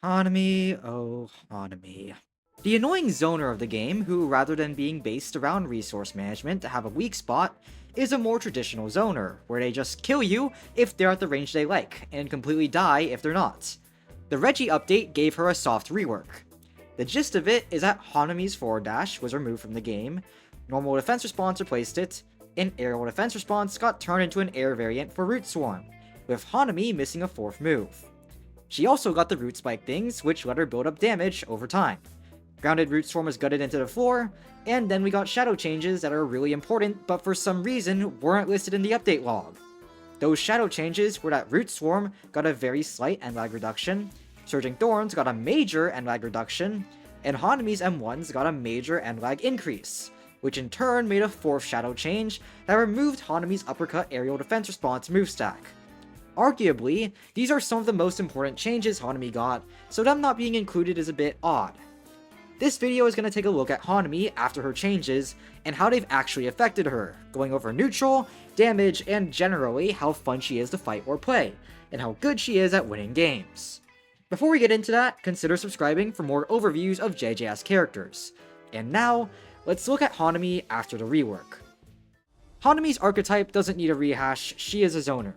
Hanami, oh Hanami. The annoying zoner of the game, who rather than being based around resource management to have a weak spot, is a more traditional zoner, where they just kill you if they're at the range they like, and completely die if they're not. The Reggie update gave her a soft rework. The gist of it is that Hanami's forward dash was removed from the game, normal defense response replaced it, and aerial defense response got turned into an air variant for Root Swarm, with Hanami missing a fourth move. She also got the root spike things, which let her build up damage over time. Grounded root swarm was gutted into the floor, and then we got shadow changes that are really important but for some reason weren't listed in the update log. Those shadow changes were that root swarm got a very slight end lag reduction, surging thorns got a major end lag reduction, and Hanami's M1s got a major end lag increase, which in turn made a fourth shadow change that removed Hanami's uppercut aerial defense response move stack. Arguably, these are some of the most important changes Hanami got, so them not being included is a bit odd. This video is going to take a look at Hanami after her changes, and how they've actually affected her, going over neutral, damage, and generally how fun she is to fight or play, and how good she is at winning games. Before we get into that, consider subscribing for more overviews of JJS characters. And now, let's look at Hanami after the rework. Hanami's archetype doesn't need a rehash, she is a zoner.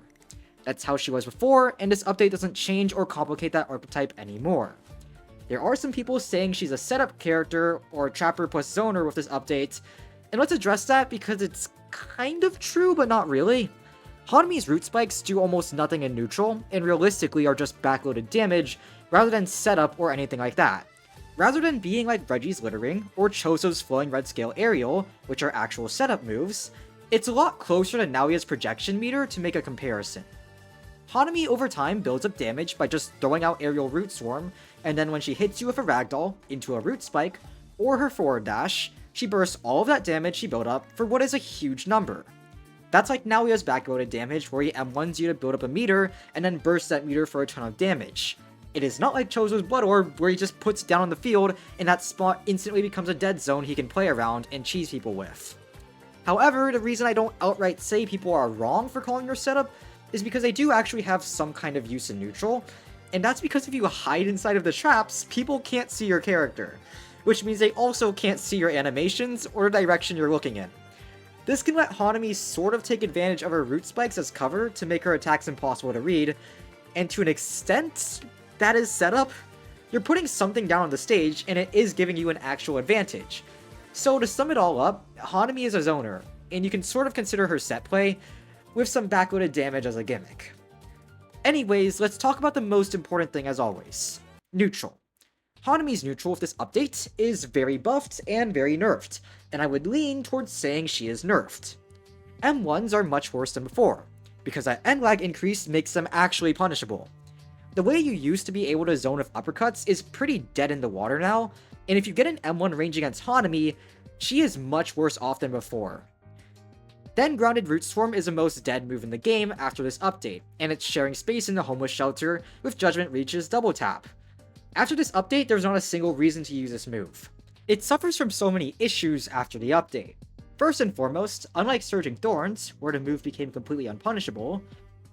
That's how she was before, and this update doesn't change or complicate that archetype anymore. There are some people saying she's a setup character or a trapper plus zoner with this update, and let's address that because it's kind of true but not really. Hanami's root spikes do almost nothing in neutral, and realistically are just backloaded damage rather than setup or anything like that. Rather than being like Reggie's Littering or Choso's Flowing Red Scale Aerial, which are actual setup moves, it's a lot closer to Naoya's projection meter to make a comparison. Hanami over time builds up damage by just throwing out aerial root swarm, and then when she hits you with a ragdoll into a root spike, or her forward dash, she bursts all of that damage she built up for what is a huge number. That's like Naoya's backloaded damage where he M1s you to build up a meter, and then bursts that meter for a ton of damage. It is not like Choso's Blood Orb where he just puts it down on the field, and that spot instantly becomes a dead zone he can play around and cheese people with. However, the reason I don't outright say people are wrong for calling her setup is because they do actually have some kind of use in neutral, and that's because if you hide inside of the traps, people can't see your character, which means they also can't see your animations or the direction you're looking in. This can let Hanami sort of take advantage of her root spikes as cover to make her attacks impossible to read, and to an extent, that is setup. You're putting something down on the stage, and it is giving you an actual advantage. So to sum it all up, Hanami is a zoner, and you can sort of consider her set play, with some backloaded damage as a gimmick. Anyways, let's talk about the most important thing as always. Neutral. Hanami's neutral with this update is very buffed and very nerfed, and I would lean towards saying she is nerfed. M1s are much worse than before, because that end lag increase makes them actually punishable. The way you used to be able to zone with uppercuts is pretty dead in the water now, and if you get an M1 range against Hanami, she is much worse off than before. Then Grounded Root Swarm is the most dead move in the game after this update, and it's sharing space in the homeless shelter with Judgment Reach's double tap. After this update, there's not a single reason to use this move. It suffers from so many issues after the update. First and foremost, unlike Surging Thorns, where the move became completely unpunishable,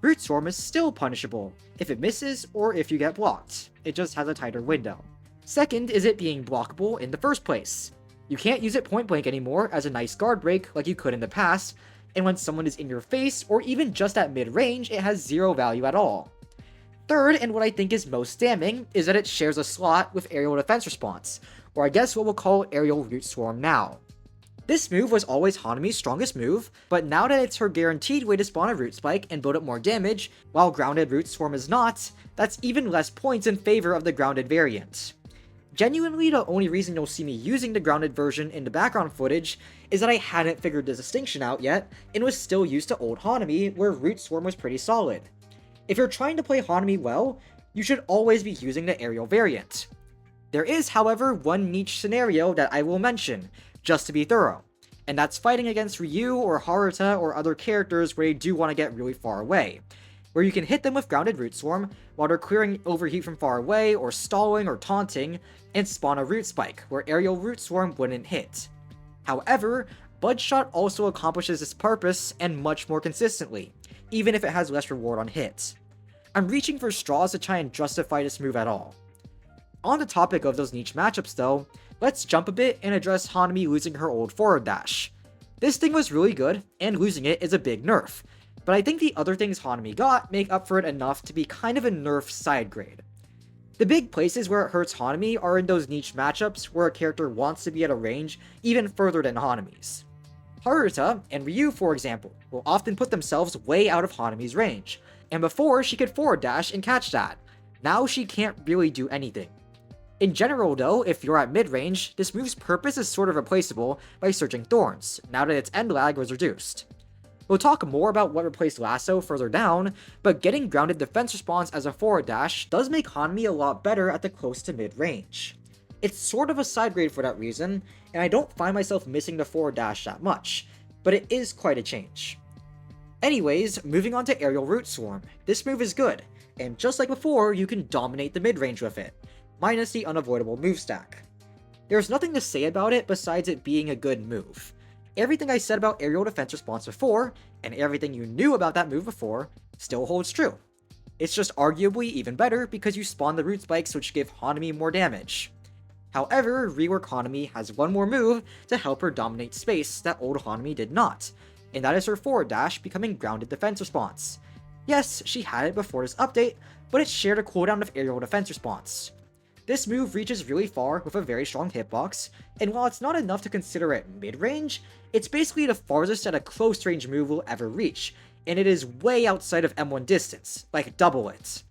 Root Swarm is still punishable, if it misses or if you get blocked. It just has a tighter window. Second is it being blockable in the first place. You can't use it point blank anymore as a nice guard break like you could in the past, and when someone is in your face or even just at mid-range, it has zero value at all. Third, and what I think is most damning, is that it shares a slot with aerial defense response, or I guess what we'll call aerial root swarm now. This move was always Hanami's strongest move, but now that it's her guaranteed way to spawn a root spike and build up more damage, while grounded root swarm is not, that's even less points in favor of the grounded variant. Genuinely, the only reason you'll see me using the grounded version in the background footage is that I hadn't figured the distinction out yet, and was still used to old Hanami, where Root Swarm was pretty solid. If you're trying to play Hanami well, you should always be using the aerial variant. There is, however, one niche scenario that I will mention, just to be thorough, and that's fighting against Ryu or Haruta or other characters where you do want to get really far away, where you can hit them with Grounded Root Swarm while they're clearing overheat from far away or stalling or taunting, and spawn a Root Spike where aerial Root Swarm wouldn't hit. However, Bloodshot also accomplishes its purpose and much more consistently, even if it has less reward on hits. I'm reaching for straws to try and justify this move at all. On the topic of those niche matchups though, let's jump a bit and address Hanami losing her old forward dash. This thing was really good, and losing it is a big nerf, but I think the other things Hanami got make up for it enough to be kind of a nerf side grade. The big places where it hurts Hanami are in those niche matchups where a character wants to be at a range even further than Hanami's. Haruta and Ryu, for example, will often put themselves way out of Hanami's range, and before she could forward dash and catch that. Now she can't really do anything. In general though, if you're at mid-range, this move's purpose is sort of replaceable by Surging Thorns, now that its end lag was reduced. We'll talk more about what replaced Lasso further down, but getting grounded defense response as a forward dash does make Hanami a lot better at the close to mid-range. It's sort of a side grade for that reason, and I don't find myself missing the forward dash that much, but it is quite a change. Anyways, moving on to Aerial Root Swarm. This move is good, and just like before, you can dominate the mid-range with it, minus the unavoidable move stack. There's nothing to say about it besides it being a good move. Everything I said about aerial defense response before, and everything you knew about that move before, still holds true. It's just arguably even better because you spawn the root spikes which give Hanami more damage. However, Rework Hanami has one more move to help her dominate space that old Hanami did not, and that is her forward dash becoming grounded defense response. Yes, she had it before this update, but it shared a cooldown of aerial defense response. This move reaches really far with a very strong hitbox, and while it's not enough to consider it mid-range, it's basically the farthest that a close-range move will ever reach, and it is way outside of M1 distance, like double it.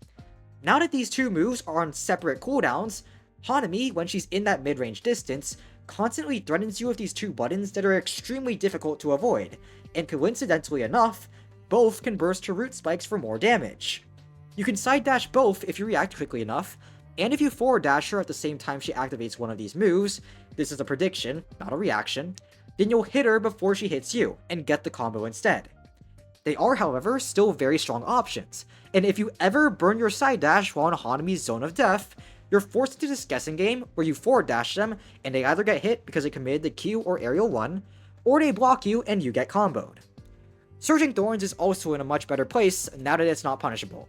Now that these two moves are on separate cooldowns, Hanami, when she's in that mid-range distance, constantly threatens you with these two buttons that are extremely difficult to avoid, and coincidentally enough, both can burst her root spikes for more damage. You can side dash both if you react quickly enough, and if you forward dash her at the same time she activates one of these moves, this is a prediction, not a reaction, then you'll hit her before she hits you, and get the combo instead. They are, however, still very strong options, and if you ever burn your side dash while in Hanami's zone of death, you're forced into this guessing game where you forward dash them, and they either get hit because they committed the Q or aerial 1, or they block you and you get comboed. Surging Thorns is also in a much better place now that it's not punishable.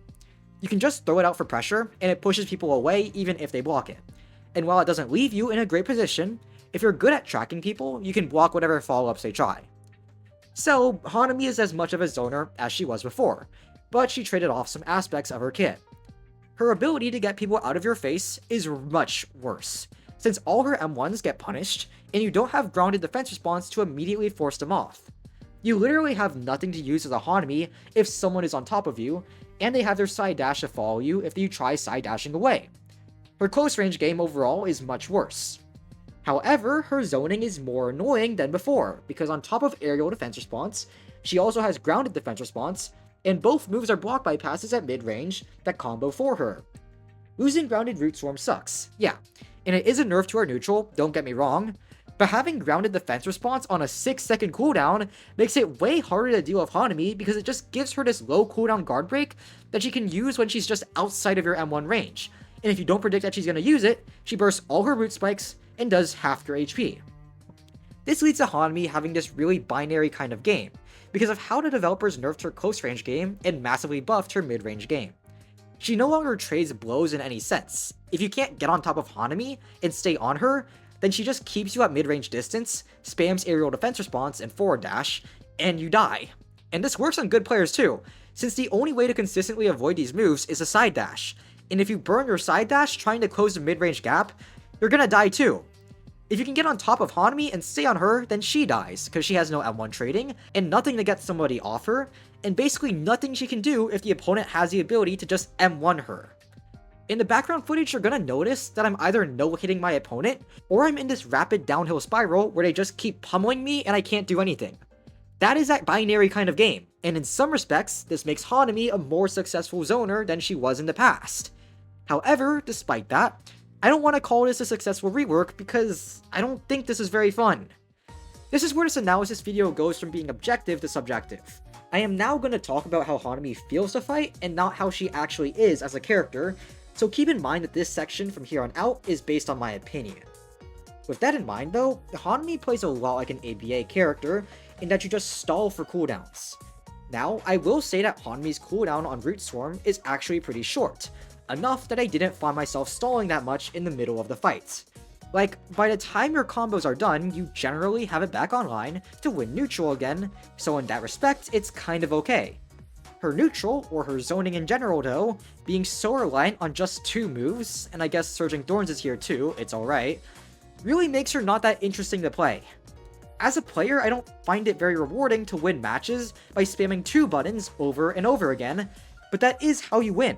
You can just throw it out for pressure, and it pushes people away even if they block it. And while it doesn't leave you in a great position, if you're good at tracking people, you can block whatever follow-ups they try. So, Hanami is as much of a zoner as she was before, but she traded off some aspects of her kit. Her ability to get people out of your face is much worse, since all her M1s get punished, and you don't have grounded defense response to immediately force them off. You literally have nothing to use as a Hanami if someone is on top of you, and they have their side dash to follow you if you try side dashing away. Her close range game overall is much worse. However, her zoning is more annoying than before, because on top of aerial defense response, she also has grounded defense response, and both moves are block bypasses at mid-range that combo for her. Losing grounded Root Swarm sucks, yeah, and it is a nerf to her neutral, don't get me wrong, but having grounded defense response on a 6-second cooldown makes it way harder to deal with Hanami because it just gives her this low cooldown guard break that she can use when she's just outside of your M1 range, and if you don't predict that she's going to use it, she bursts all her root spikes and does half your HP. This leads to Hanami having this really binary kind of game, because of how the developers nerfed her close range game and massively buffed her mid-range game. She no longer trades blows in any sense. If you can't get on top of Hanami and stay on her, then she just keeps you at mid-range distance, spams aerial defense response and forward dash, and you die. And this works on good players too, since the only way to consistently avoid these moves is a side dash, and if you burn your side dash trying to close the mid-range gap, you're gonna die too. If you can get on top of Hanami and stay on her, then she dies, because she has no M1 trading, and nothing to get somebody off her, and basically nothing she can do if the opponent has the ability to just M1 her. In the background footage, you're gonna notice that I'm either no-hitting my opponent, or I'm in this rapid downhill spiral where they just keep pummeling me and I can't do anything. That is that binary kind of game, and in some respects, this makes Hanami a more successful zoner than she was in the past. However, despite that, I don't want to call this a successful rework because I don't think this is very fun. This is where this analysis video goes from being objective to subjective. I am now going to talk about how Hanami feels to fight and not how she actually is as a character, so keep in mind that this section from here on out is based on my opinion. With that in mind though, Hanami plays a lot like an ABA character in that you just stall for cooldowns. Now, I will say that Hanami's cooldown on Root Swarm is actually pretty short, enough that I didn't find myself stalling that much in the middle of the fight. Like, by the time your combos are done, you generally have it back online to win neutral again, so in that respect, it's kind of okay. Her neutral, or her zoning in general though, being so reliant on just 2 moves, and I guess Surging Thorns is here too, it's alright, really makes her not that interesting to play. As a player, I don't find it very rewarding to win matches by spamming 2 buttons over and over again, but that is how you win.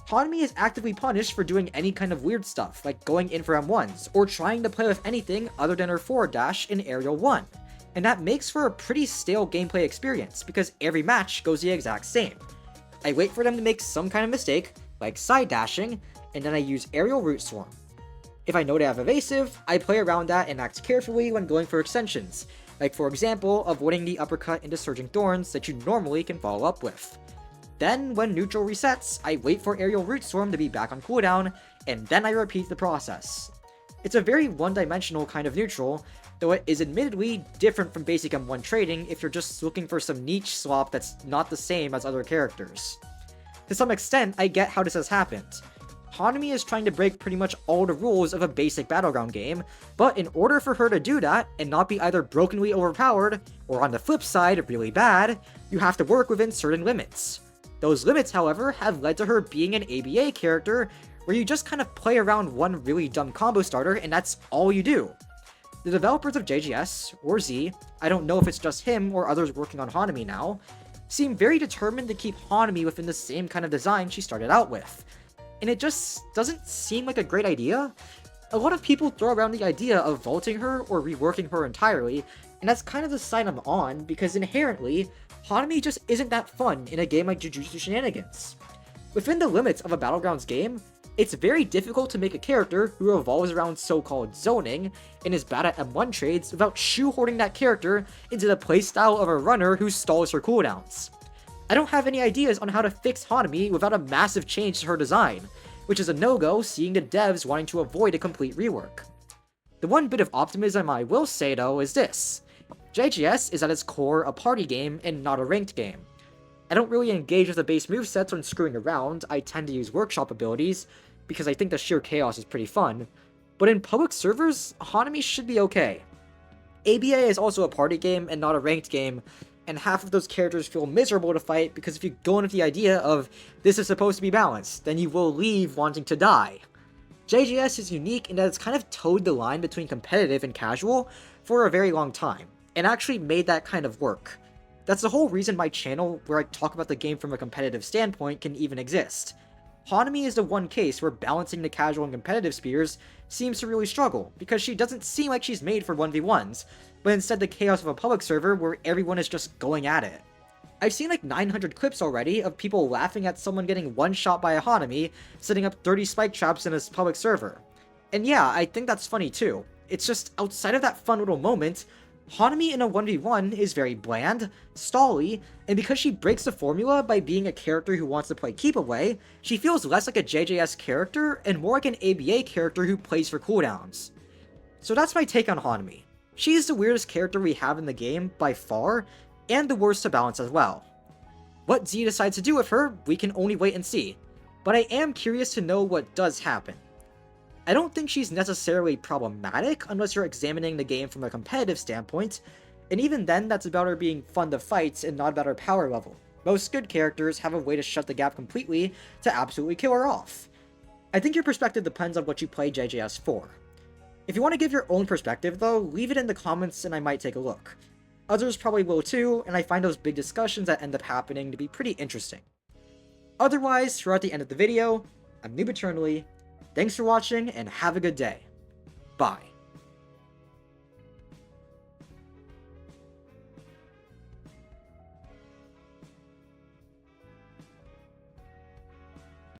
Hanami is actively punished for doing any kind of weird stuff, like going in for M1s, or trying to play with anything other than her forward dash in Aerial 1, and that makes for a pretty stale gameplay experience, because every match goes the exact same. I wait for them to make some kind of mistake, like side dashing, and then I use Aerial Root Swarm. If I know they have evasive, I play around that and act carefully when going for extensions, like for example, avoiding the uppercut into Surging Thorns that you normally can follow up with. Then, when neutral resets, I wait for Aerial Root Swarm to be back on cooldown, and then I repeat the process. It's a very one-dimensional kind of neutral, though it is admittedly different from basic M1 trading if you're just looking for some niche swap that's not the same as other characters. To some extent, I get how this has happened. Hanami is trying to break pretty much all the rules of a basic battleground game, but in order for her to do that and not be either brokenly overpowered, or on the flip side, really bad, you have to work within certain limits. Those limits, however, have led to her being an ABA character, where you just kind of play around one really dumb combo starter and that's all you do. The developers of JGS, or Z, I don't know if it's just him or others working on Hanami now, seem very determined to keep Hanami within the same kind of design she started out with. And it just doesn't seem like a great idea. A lot of people throw around the idea of vaulting her or reworking her entirely, and that's kind of the side I'm on, because inherently, Hanami just isn't that fun in a game like Jujutsu Shenanigans. Within the limits of a Battlegrounds game, it's very difficult to make a character who revolves around so-called zoning and is bad at M1 trades without shoehorning that character into the playstyle of a runner who stalls her cooldowns. I don't have any ideas on how to fix Hanami without a massive change to her design, which is a no-go seeing the devs wanting to avoid a complete rework. The one bit of optimism I will say though is this: JGS is at its core a party game and not a ranked game. I don't really engage with the base movesets when screwing around, I tend to use workshop abilities, because I think the sheer chaos is pretty fun, but in public servers, Hanami should be okay. ABA is also a party game and not a ranked game, and half of those characters feel miserable to fight because if you go in with the idea of this is supposed to be balanced, then you will leave wanting to die. JGS is unique in that it's kind of towed the line between competitive and casual for a very long time, and actually made that kind of work. That's the whole reason my channel, where I talk about the game from a competitive standpoint, can even exist. Hanami is the one case where balancing the casual and competitive spheres seems to really struggle, because she doesn't seem like she's made for 1v1s, but instead the chaos of a public server where everyone is just going at it. I've seen like 900 clips already of people laughing at someone getting one-shot by a Hanami, setting up 30 spike traps in a public server. And yeah, I think that's funny too. It's just, outside of that fun little moment, Hanami in a 1v1 is very bland, stally, and because she breaks the formula by being a character who wants to play keep away, she feels less like a JJS character and more like an ABA character who plays for cooldowns. So that's my take on Hanami. She is the weirdest character we have in the game by far, and the worst to balance as well. What Z decides to do with her, we can only wait and see, but I am curious to know what does happen. I don't think she's necessarily problematic unless you're examining the game from a competitive standpoint, and even then that's about her being fun to fight and not about her power level. Most good characters have a way to shut the gap completely to absolutely kill her off. I think your perspective depends on what you play JJS for. If you want to give your own perspective though, leave it in the comments and I might take a look. Others probably will too, and I find those big discussions that end up happening to be pretty interesting. Otherwise, we're at the end of the video. I'm Noob Eternally. Thanks for watching, and have a good day. Bye.